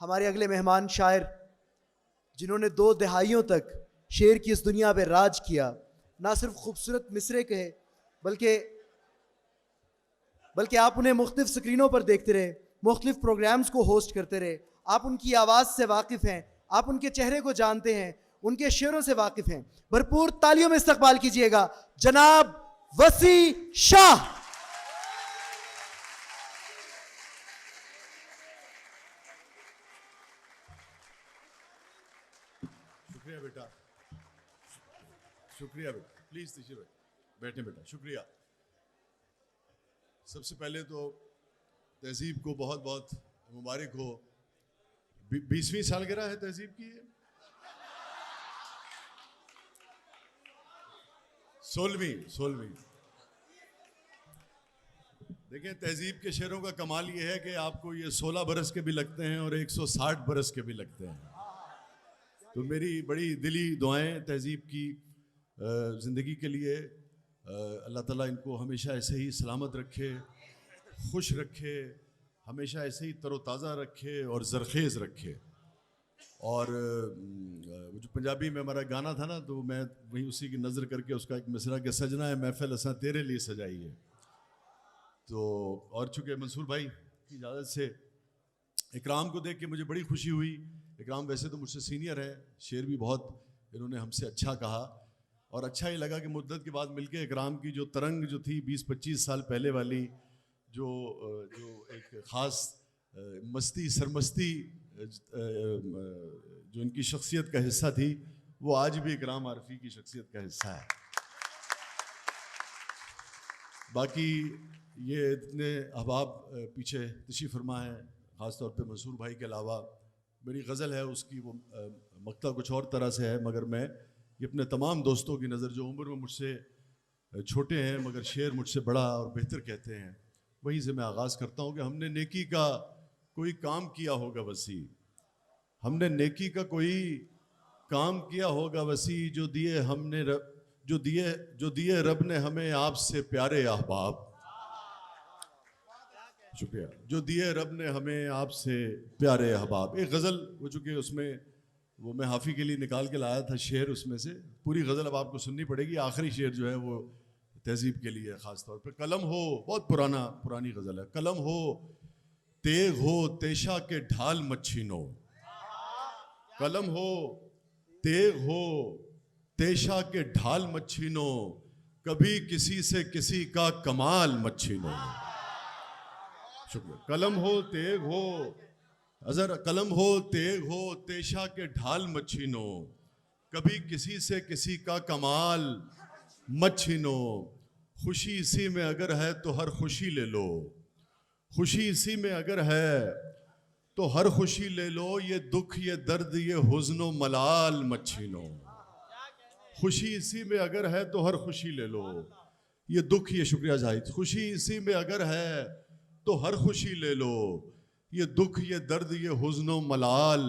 हमारे अगले मेहमान शायर जिन्होंने 2 दहाइयों तक शेर की इस दुनिया पे राज किया, ना सिर्फ खूबसूरत मिसरे कहे बल्कि आप उन्हें मुख्तलिफ स्क्रीनों पर देखते रहे, मुख्तलिफ प्रोग्राम्स को होस्ट करते रहे, आप उनकी आवाज़ से वाकिफ़ हैं, आप उनके चेहरे को जानते हैं, उनके शेरों से वाकिफ़ हैं। भरपूर तालियों में इस्तकबाल कीजिएगा जनाब वसी शाह। शुक्रिया बेटा, शुक्रिया बेटा, प्लीज तशरीफ बैठे बेटा, शुक्रिया। सबसे पहले तो तहजीब को बहुत बहुत मुबारक हो। 20वीं सालगिरह है तहजीब की, 16वीं। देखिए, तहजीब के शेरों का कमाल ये है कि आपको ये 16 बरस के भी लगते हैं और 160 बरस के भी लगते हैं। तो मेरी बड़ी दिली दुआएं तहजीब की ज़िंदगी के लिए। अल्लाह ताला इनको हमेशा ऐसे ही सलामत रखे, खुश रखे, हमेशा ऐसे ही तरोताज़ा रखे और ज़रखेज़ रखे। और जो पंजाबी में हमारा गाना था ना, तो मैं वही उसी की नज़र करके उसका एक मिसरा के सजना है महफिल असा तेरे लिए सजाई है। तो और चूँकि मंसूर भाई की इजाज़त से इकराम को देख के मुझे बड़ी खुशी हुई। इकराम वैसे तो मुझसे सीनियर है, शेर भी बहुत इन्होंने हमसे अच्छा कहा और अच्छा ही लगा कि मुद्दत के बाद मिलके इकराम की जो तरंग जो थी 20-25 साल पहले वाली, जो एक ख़ास मस्ती सरमस्ती जो इनकी शख्सियत का हिस्सा थी, वो आज भी इकराम आरफी की शख्सियत का हिस्सा है। बाकी ये इतने अहबाब पीछे तशरीफ़ फरमा है, ख़ास तौर पे मंसूर भाई के अलावा मेरी गज़ल है, उसकी वो मक्ता कुछ और तरह से है, मगर मैं ये अपने तमाम दोस्तों की नज़र जो उम्र में मुझसे छोटे हैं मगर शेर मुझसे बड़ा और बेहतर कहते हैं, वहीं से मैं आगाज़ करता हूँ कि हमने नेकी का कोई काम किया होगा वसी, हमने नेकी का कोई काम किया होगा वसी, जो दिए रब ने हमें आपसे प्यारे अहबाब। शुक्रिया। जो दिए रब ने हमें आपसे प्यारे अहबाब। एक गज़ल हो चुकी है, उसमें वो मैं हाफ़ी के लिए निकाल के लाया था शेर, उसमें से पूरी गज़ल अब आपको सुननी पड़ेगी। आखिरी शेर जो है वो तहजीब के लिए ख़ास तौर पे। कलम हो, बहुत पुरानी गज़ल है। कलम हो तेग हो तेशा के ढाल मत छीनो, कलम हो तेग हो तेशा के ढाल मत छीनो, कभी किसी से किसी का कमाल मत छीनो। शुक्रिया। कलम हो तेग हो, अजर कलम हो तेग हो तेशा के ढाल मत छीनो, कभी किसी से किसी का कमाल मत छीनो। खुशी इसी में अगर है तो हर खुशी ले लो, खुशी इसी में अगर है तो हर खुशी ले लो, ये दुख ये दर्द ये हुज़्न मलाल मत छीनो। खुशी इसी में अगर है तो हर खुशी ले लो, ये दुख ये शुक्रिया जाहिद, खुशी इसी में अगर है तो हर खुशी ले लो, ये दुख ये दर्द ये हुज़्न मलाल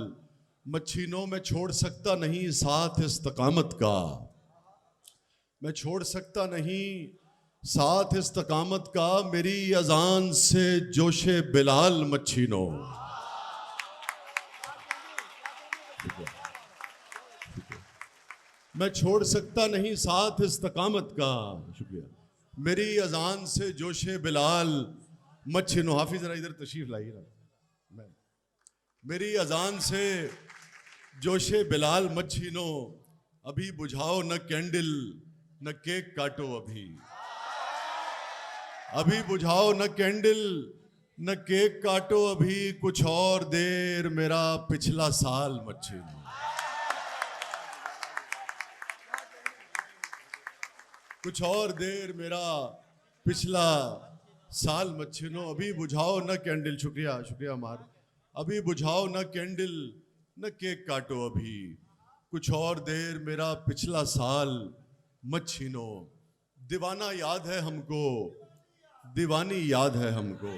मत छीनो। मैं छोड़ सकता नहीं साथ इस्तकामत का, मैं छोड़ सकता नहीं साथ इस्तकामत का, मेरी अजान से जोशे बिलाल मत छीनो। मैं छोड़ सकता नहीं साथ इस्तकामत का, शुक्रिया, मेरी अजान से जोशे बिलाल मत छीनो। हाफिज जरा इधर तशरीफ लाइए ना। मेरी अजान से जोशे बिलाल मत छीनो, अभी बुझाओ न कैंडल न केक काटो, अभी बुझाओ न कैंडल न केक काटो, अभी कुछ और देर मेरा पिछला साल मत छीनो। कुछ और देर मेरा पिछला साल मत छीनो, अभी बुझाओ न कैंडल, शुक्रिया मार, अभी बुझाओ न कैंडल न केक काटो, अभी कुछ और देर मेरा पिछला साल मत छीनो। दीवाना याद है हमको, दीवानी याद है हमको,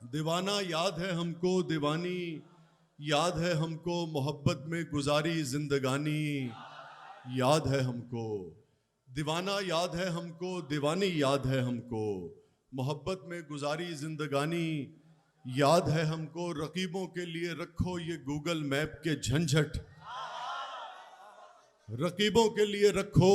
दीवाना याद है हमको, दीवानी याद है हमको, मोहब्बत में गुजारी जिंदगानी याद है हमको। दीवाना याद है हमको, दीवानी याद है हमको, मोहब्बत में गुजारी जिंदगानी याद है हमको, रकीबों के लिए रखो ये गूगल मैप के झंझट, रकीबों के लिए रखो,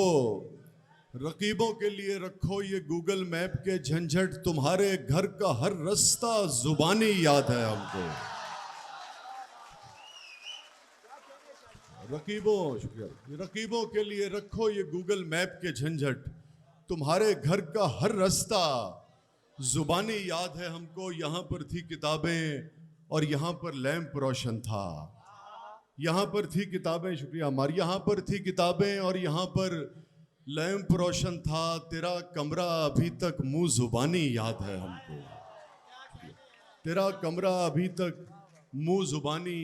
रकीबों के लिए रखो ये गूगल मैप के झंझट, तुम्हारे घर का हर रास्ता जुबानी याद है हमको। रकीबों के लिए रखो ये गूगल मैप के झंझट, तुम्हारे घर का हर रास्ता जुबानी याद है हमको। यहाँ पर थी किताबें और यहाँ पर लैंप रोशन था, यहाँ पर थी किताबें, शुक्रिया हमारी, यहाँ पर थी किताबें और यहाँ पर लैंप रोशन था, तेरा कमरा अभी तक मुंह जुबानी याद है हमको, तेरा कमरा अभी तक मुंह जुबानी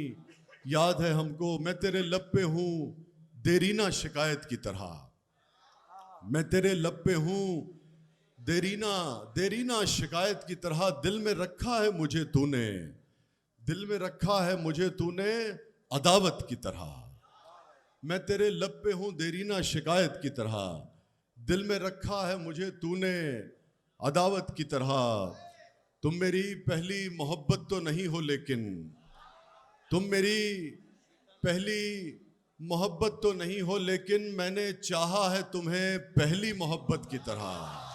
याद है हमको। मैं तेरे लब पे हूँ देरीना शिकायत की तरह, मैं तेरे लब पे हूँ देरीना शिकायत की तरह, दिल में रखा है मुझे तूने, दिल में रखा है मुझे तूने अदावत की तरह। मैं तेरे लब पे हूँ देरीना शिकायत की तरह, दिल में रखा है मुझे तूने अदावत की तरह। तुम मेरी पहली मोहब्बत तो नहीं हो लेकिन, तुम मेरी पहली मोहब्बत तो नहीं हो लेकिन, मैंने चाहा है तुम्हें पहली मोहब्बत की तरह।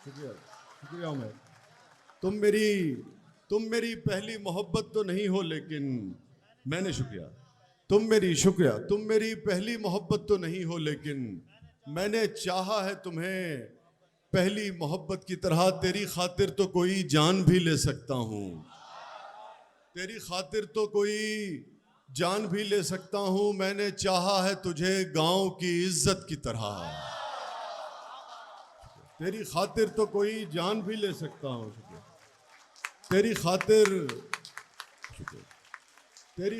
शुक्रिया उमर। तुम मेरी पहली मोहब्बत तो नहीं हो लेकिन, मैंने तुम मेरी पहली मोहब्बत तो नहीं हो लेकिन, मैंने चाहा है तुम्हें पहली मोहब्बत की तरह। तेरी खातिर तो कोई जान भी ले सकता हूँ, तेरी खातिर तो कोई जान भी ले सकता हूँ, मैंने चाहा है तुझे गांव की इज्जत की तरह। तेरी खातिर तो कोई जान भी ले सकता हूँ, तेरी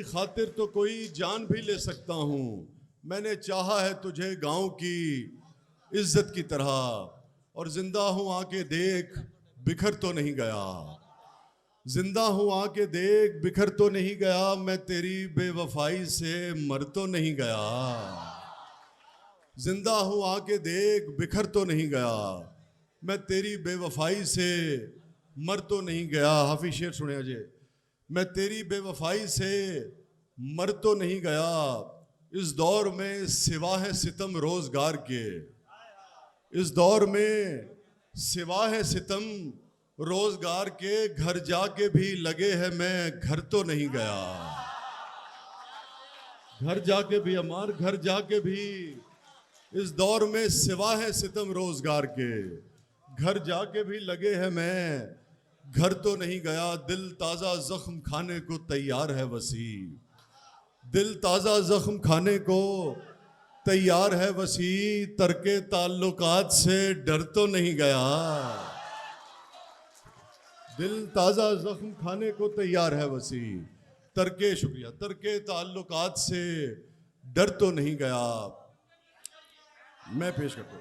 खातिर तो कोई जान भी ले सकता हूँ, मैंने चाहा है तुझे गांव की इज्जत की तरह। और जिंदा हूँ आके देख बिखर तो नहीं गया, जिंदा हूँ आके देख बिखर तो नहीं गया, मैं तेरी बेवफाई से मर तो नहीं गया। जिंदा हूँ आके देख बिखर तो नहीं गया, मैं तेरी बेवफाई से मर तो नहीं गया। हाफिज शेर सुने अजय, मैं तेरी बेवफाई से मर तो नहीं गया, इस दौर में सिवा है सितम रोजगार के, इस दौर में सिवा है सितम रोजगार के, घर जाके भी लगे है मैं घर तो नहीं गया। घर जाके भी अमार, घर जाके भी इस दौर में सिवा है सितम रोजगार के, घर जाके भी लगे है मैं घर तो नहीं गया। दिल ताज़ा जख्म खाने को तैयार है वसी, दिल ताज़ा जख्म खाने को तैयार है वसी, तरके ताल्लुकात से डर तो नहीं गया। दिल ताज़ा जख्म खाने को तैयार है वसी, तरके ताल्लुकात से डर तो नहीं गया। मैं पेश करता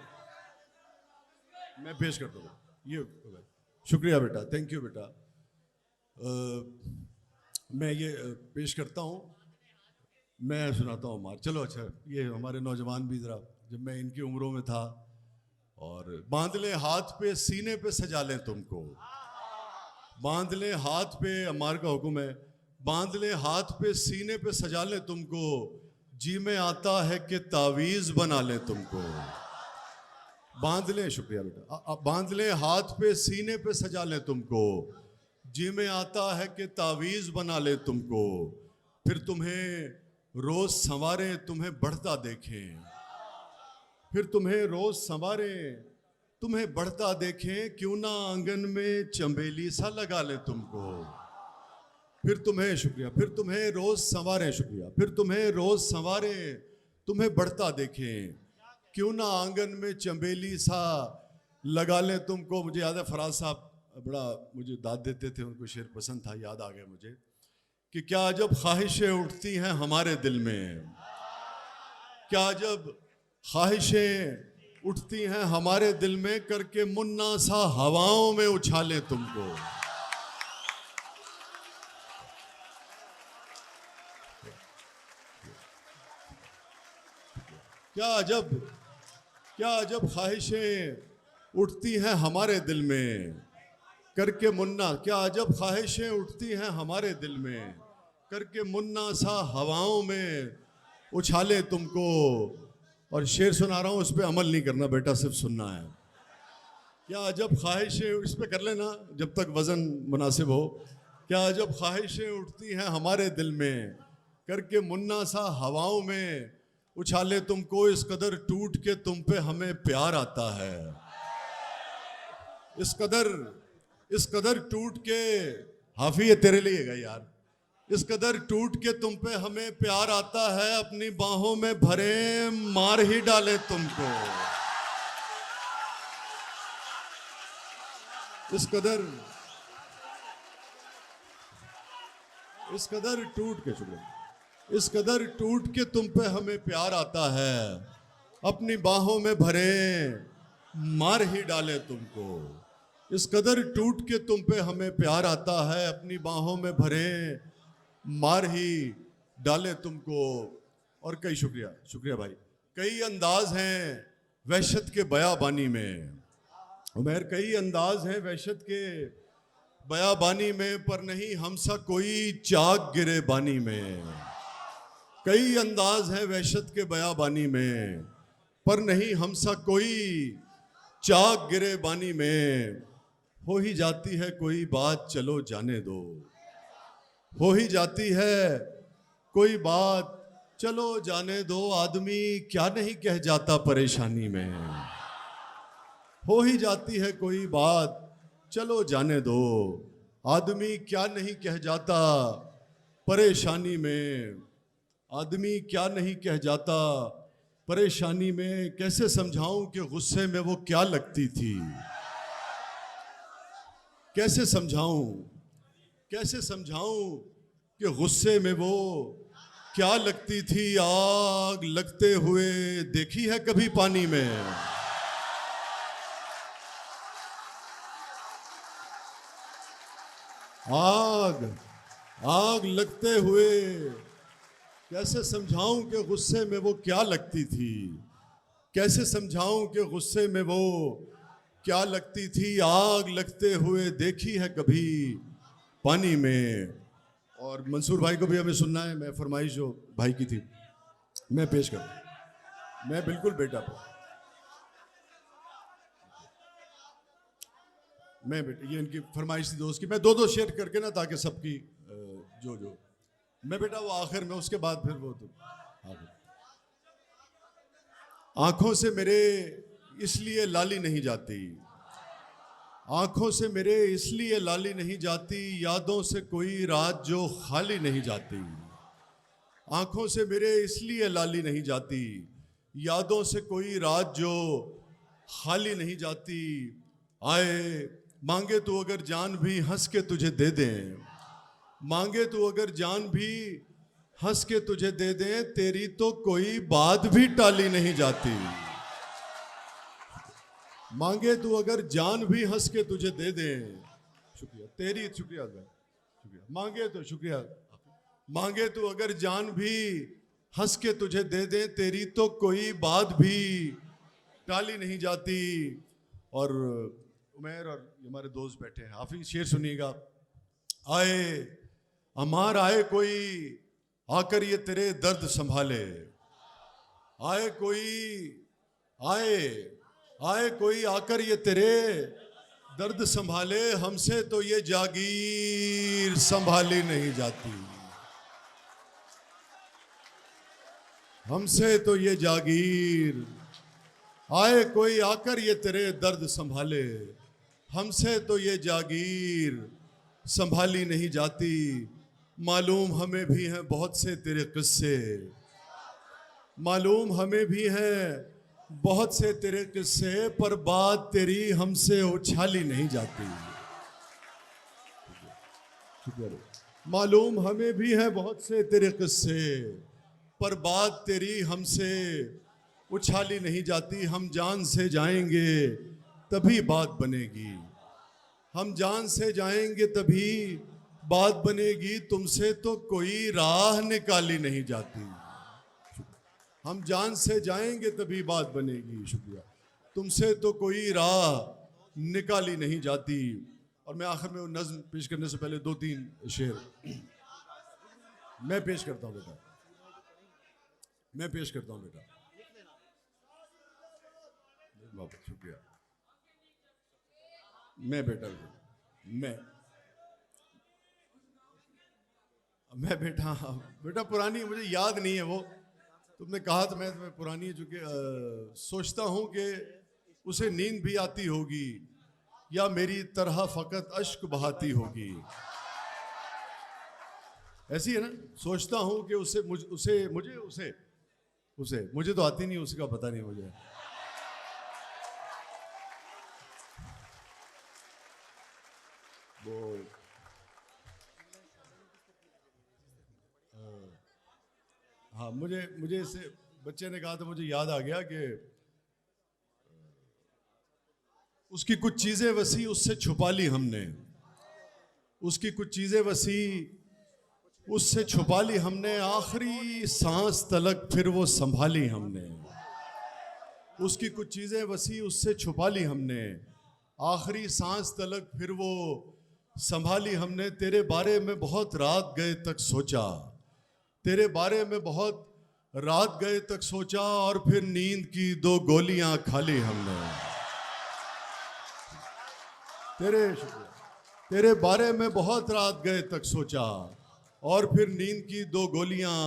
हूँ ये, शुक्रिया बेटा, थैंक यू बेटा। मैं ये पेश करता हूँ, मैं सुनाता हूँ मार। चलो अच्छा, ये हमारे नौजवान भी ज़रा, जब मैं इनकी उम्रों में था, और बांध ले हाथ पे सीने पे सजा लें तुमको, बांध ले हाथ पे, अम्मार का हुक्म है, बांध ले हाथ पे सीने पे सजा ले तुमको, जी में आता है कि तावीज़ बना ले तुमको। बांध ले, शुक्रिया बेटा, बांध ले हाथ पे सीने पे सजा ले तुमको, जी में आता है कि तावीज़ बना ले तुमको, फिर तुम्हें रोज संवारे तुम्हें बढ़ता देखें, फिर तुम्हें रोज संवारे तुम्हें बढ़ता देखें, क्यों ना आंगन में चंबेली सा लगा ले तुमको। फिर तुम्हें, शुक्रिया, फिर तुम्हें रोज संवारे, शुक्रिया, फिर तुम्हें रोज संवारे तुम्हें बढ़ता देखें, क्यों ना आंगन में चंबेली सा लगा ले तुमको। मुझे याद है फराज साहब बड़ा मुझे दाद देते थे, उनको शेर पसंद था, याद आ गया मुझे, कि क्या अजब ख्वाहिशें उठती हैं हमारे दिल में, क्या अजब ख्वाहिशें उठती हैं हमारे दिल में, करके मुन्ना सा हवाओं में उछाले तुमको। क्या अजब ख्वाहिशें उठती हैं हमारे दिल में, करके मुन्ना, क्या अजब ख्वाहिशें उठती हैं हमारे दिल में, करके मुन्ना सा हवाओं में उछाले तुमको। और शेर सुना रहा हूँ, उस पर अमल नहीं करना बेटा, सिर्फ सुनना है। क्या अजब ख्वाहिशें, इस पे कर लेना जब तक वज़न मुनासिब हो। क्या अजब ख्वाहिशें उठती हैं हमारे दिल में, करके मुन्ना सा हवाओं में उछाले तुमको। इस कदर टूट के तुम पे हमें प्यार आता है, इस कदर टूट के। हाफी ये तेरे लिए गई यार। इस कदर टूट के तुम पे हमें प्यार आता है, अपनी बाहों में भरे मार ही डाले तुमको। इस कदर टूट के, शुक्रिया, इस कदर टूट के तुम पे हमें प्यार आता है, अपनी बाहों में भरे मार ही डाले तुमको। इस कदर टूट के तुम पे हमें प्यार आता है, अपनी बाहों में भरे मार ही डाले तुमको। और कई, शुक्रिया भाई। कई अंदाज हैं वहशत के बयाबानी में, उमर, कई अंदाज हैं वहशत के बयाबानी में, पर नहीं हमसा कोई चाक गिरे बानी में। कई अंदाज हैं वहशत के बयाबानी में, पर नहीं हमसा कोई चाक गिरे बानी में। हो ही जाती है कोई बात, चलो जाने दो। हो ही जाती है कोई बात, चलो जाने दो। आदमी क्या नहीं कह जाता परेशानी में। हो ही जाती है कोई बात, चलो जाने दो। आदमी क्या नहीं कह जाता परेशानी में। आदमी क्या नहीं कह जाता परेशानी में। कैसे समझाऊं कि गुस्से में वो क्या लगती थी। कैसे समझाऊं कि गुस्से में वो क्या लगती थी। आग लगते हुए देखी है कभी पानी में। आग लगते हुए कैसे समझाऊं कि गुस्से में वो क्या लगती थी। कैसे समझाऊं कि गुस्से में वो क्या लगती थी। आग लगते हुए देखी है कभी पानी में। और मंसूर भाई को भी हमें सुनना है। मैं फरमाइश जो भाई की थी मैं पेश कर, मैं बिल्कुल बेटा मैं बेटा, ये इनकी फरमाइश थी दोस्त की। मैं दो शेयर करके ना, ताकि सबकी जो मैं बेटा वो आखिर में, उसके बाद फिर वो तो आखिर। आंखों से मेरे इसलिए लाली नहीं जाती, आंखों से मेरे इसलिए लाली नहीं जाती, यादों से कोई रात जो खाली नहीं जाती। आंखों से मेरे इसलिए लाली नहीं जाती, यादों से कोई रात जो खाली नहीं जाती। आए मांगे तो अगर जान भी हंस के तुझे दे दें, मांगे तो अगर जान भी हंस के तुझे दे दें, तेरी तो कोई बात भी टाली नहीं जाती। मांगे तो अगर जान भी हंस के तुझे दे दें, शुक्रिया तेरी, शुक्रिया मांगे तो, शुक्रिया, मांगे तो अगर जान भी हंस के तुझे दे दें, तेरी तो कोई बात भी टाली नहीं जाती। और उमर और हमारे दोस्त बैठे हैं, हाफिज शेर सुनिएगा। आए अमार आए कोई आकर ये तेरे दर्द संभाले। आए कोई आकर ये तेरे दर्द संभाले, हमसे तो ये जागीर संभाली नहीं जाती। हमसे तो ये जागीर, आए कोई आकर ये तेरे दर्द संभाले, हमसे तो ये जागीर संभाली नहीं जाती। मालूम हमें भी हैं बहुत से तेरे किस्से, मालूम हमें भी हैं बहुत से तेरे किस्से, पर बात तेरी हमसे उछाली नहीं जाती। मालूम हमें भी हैं बहुत से तेरे किस्से, पर बात तेरी हमसे उछाली नहीं जाती। हम जान से जाएंगे तभी बात बनेगी, हम जान से जाएंगे तभी बात बनेगी। तुमसे तो कोई राह निकाली नहीं जाती। हम जान से जाएंगे तभी बात बनेगी, शुक्रिया, तुमसे तो कोई राह निकाली नहीं जाती। और मैं आखिर में वो नज्म पेश करने से पहले 2-3 शेर मैं पेश करता हूँ बेटा, मैं पेश करता हूँ बेटा। बाबा शुक्रिया। मैं बेटा मैं बेटा बेटा पुरानी मुझे याद नहीं है वो, तुमने कहा तो मैं तुम्हें पुरानी है, चूंकि सोचता हूँ कि उसे नींद भी आती होगी या मेरी तरह फकत अश्क बहाती होगी। ऐसी है ना, सोचता हूँ कि उसे मुझे तो आती नहीं, उसका पता नहीं मुझे। वो हाँ, मुझे इससे बच्चे ने कहा तो मुझे याद आ गया कि उसकी कुछ चीजें वसी उससे छुपा ली हमने, उसकी कुछ चीजें वसी उससे छुपा ली हमने, आखिरी सांस तलक फिर वो संभाली हमने। उसकी कुछ चीजें वसी उससे छुपा ली हमने, आखिरी सांस तलक फिर वो संभाली हमने। तेरे बारे में बहुत रात गए तक सोचा, तेरे बारे में बहुत रात गए तक सोचा, और फिर नींद की 2 गोलियां खा ली हमने। तेरे बारे में बहुत रात गए तक सोचा, और फिर नींद की 2 गोलियां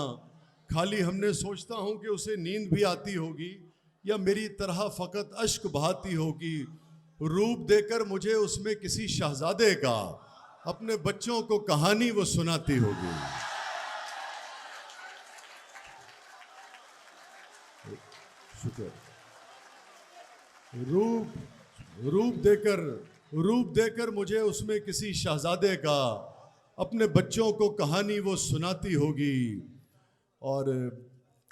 खा ली हमने। सोचता हूं कि उसे नींद भी आती होगी या मेरी तरह फकत अश्क बहाती होगी। रूप देकर मुझे उसमें किसी शहजादे का अपने बच्चों को कहानी वो सुनाती होगी। शुक्र। रूप देकर मुझे उसमें किसी शहजादे का अपने बच्चों को कहानी वो सुनाती होगी। और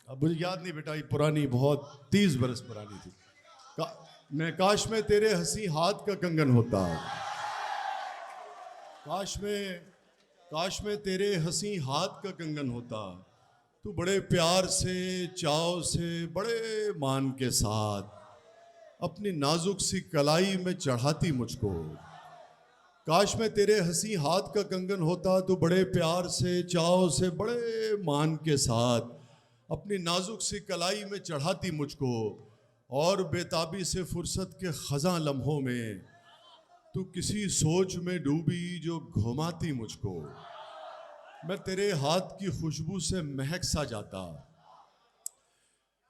अब मुझे याद नहीं बेटा, ये पुरानी बहुत 30 बरस पुरानी थी। मैं काश में तेरे हंसी हाथ का कंगन होता, काश में तेरे हंसी हाथ का कंगन होता। तू बड़े प्यार से, चाव से, बड़े मान के साथ अपनी नाजुक सी कलाई में चढ़ाती मुझको। काश में तेरे हंसी हाथ का कंगन होता, तू बड़े प्यार से, चाव से, बड़े मान के साथ अपनी नाजुक सी कलाई में चढ़ाती मुझको। और बेताबी से फुर्सत के खज़ां लम्हों में तू किसी सोच में डूबी जो घुमाती मुझको। मैं तेरे हाथ की खुशबू से महक सा जाता।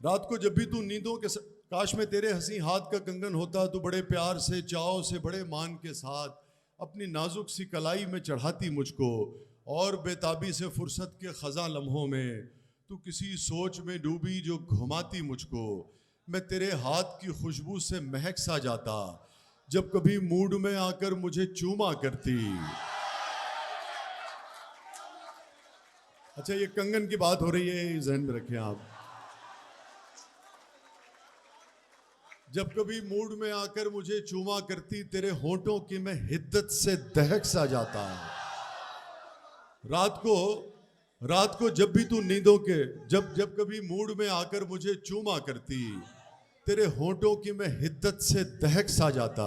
रात को जब भी तू नींदों के काश में तेरे हंसी हाथ का कंगन होता, तू बड़े प्यार से, चाव से, बड़े मान के साथ अपनी नाजुक सी कलाई में चढ़ाती मुझको। और बेताबी से फुर्सत के खज़ां लम्हों में तू किसी सोच में डूबी जो घुमाती मुझको। मैं तेरे हाथ की खुशबू से महक सा जाता जब कभी मूड में आकर मुझे चूमा करती। अच्छा, ये कंगन की बात हो रही है, ज़हन में रखें आप। जब कभी मूड में आकर मुझे चूमा करती, तेरे होंठों की मैं हिद्दत से दहक सा जाता। रात को जब भी तू नींदों के जब कभी मूड में आकर मुझे चूमा करती, तेरे होंठों की मैं हिद्दत से दहक सा जाता।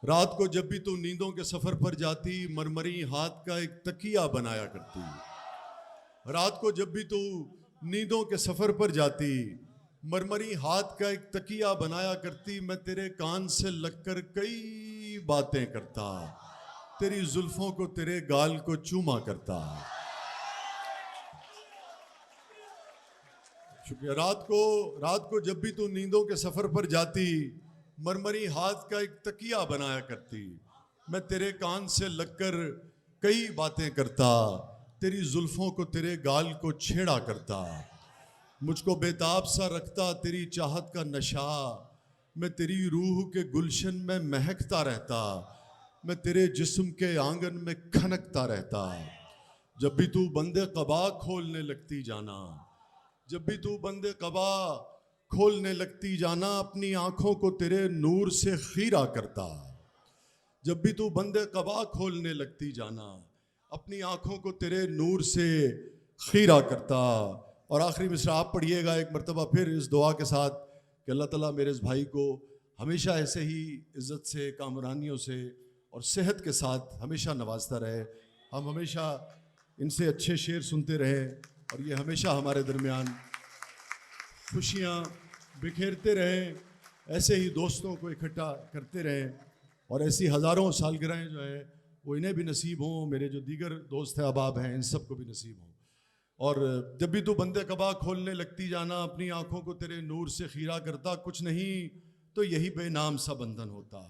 रात को जब भी तू नींदों के सफर पर जाती, मरमरी हाथ का एक तकिया बनाया करती। रात को जब भी तू नींदों के सफर पर जाती, मरमरी हाथ का एक तकिया बनाया करती। मैं तेरे कान से लगकर कई बातें करता, तेरी जुल्फों को, तेरे गाल को चूमा करता। शुक्रिया। रात को जब भी तू नींदों के सफर पर जाती, मरमरी हाथ का एक तकिया बनाया करती। मैं तेरे कान से लगकर कई बातें करता, तेरी जुल्फों को, तेरे गाल को छेड़ा करता। मुझको बेताब सा रखता तेरी चाहत का नशा। मैं तेरी रूह के गुलशन में महकता रहता, मैं तेरे जिस्म के आंगन में खनकता रहता। जब भी तू बंदे क़बा खोलने लगती जाना, जब भी तू बंदे क़बा खोलने लगती जाना, अपनी आंखों को तेरे नूर से खीरा करता। जब भी तू बंदे क़बा खोलने लगती जाना, अपनी आंखों को तेरे नूर से खीरा करता। और आखिरी मिसरा आप पढ़िएगा एक मरतबा फिर इस दुआ के साथ कि अल्लाह ताला मेरे इस भाई को हमेशा ऐसे ही इज़्ज़त से, कामरानियों से और सेहत के साथ हमेशा नवाजता रहे। हम हमेशा इनसे अच्छे शेर सुनते रहें और ये हमेशा हमारे दरमियान खुशियाँ बिखेरते रहें, ऐसे ही दोस्तों को इकट्ठा करते रहें और ऐसी हज़ारों सालगिरहें जो है वो इन्हें भी नसीब हों, मेरे जो दीगर दोस्त अहबाब हैं इन सब को भी नसीब हों। और जब भी तू बंदे कबा खोलने लगती जाना, अपनी आँखों को तेरे नूर से खीरा करता, कुछ नहीं तो यही बेनाम सा बंधन होता,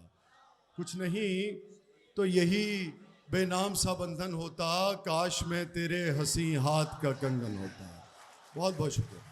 कुछ नहीं तो यही बेनाम सा बंधन होता, काश में तेरे हंसी हाथ का कंगन होता। बहुत बहुत शुक्रिया।